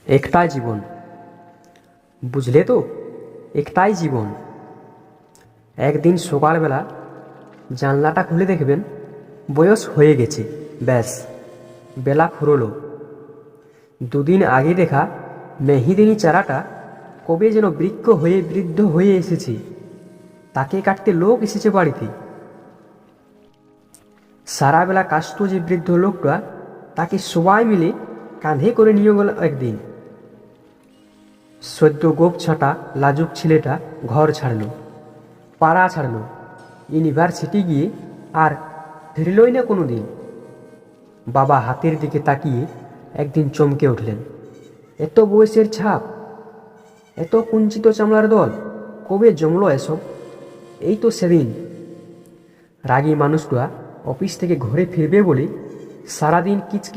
একটাই জীবন, বুঝলে তো? একটাই জীবন। একদিন সকালবেলা জানলাটা খুলে দেখবেন বয়স হয়ে গেছে, ব্যাস বেলা ফুরলো। দুদিন আগে দেখা মেহিদিনী চারাটা কবে যেন বৃদ্ধ হয়ে এসেছে, তাকে কাটতে লোক এসেছে বাড়িতে। সারাবেলা কাশত যে বৃদ্ধ লোকটা, তাকে সবাই মিলে কাঁধে করে নিয়ে গেল একদিন। সদ্য গোপ ছাটা লাজুক ছেলেটা ঘর ছাড়ল, পাড়া ছাড়ল, ইউনিভার্সিটি গিয়ে আর ফিরলই না কোনো দিন। বাবা হাতের দিকে তাকিয়ে একদিন চমকে উঠলেন, এত বয়সের ছাপ, এত কুঞ্চিত চামড়ার দল, কবে জমলো এসব? এই তো সেদিন। রাগী মানুষটা অফিস থেকে ঘরে ফিরবে বলে সারাদিন কিচকিচ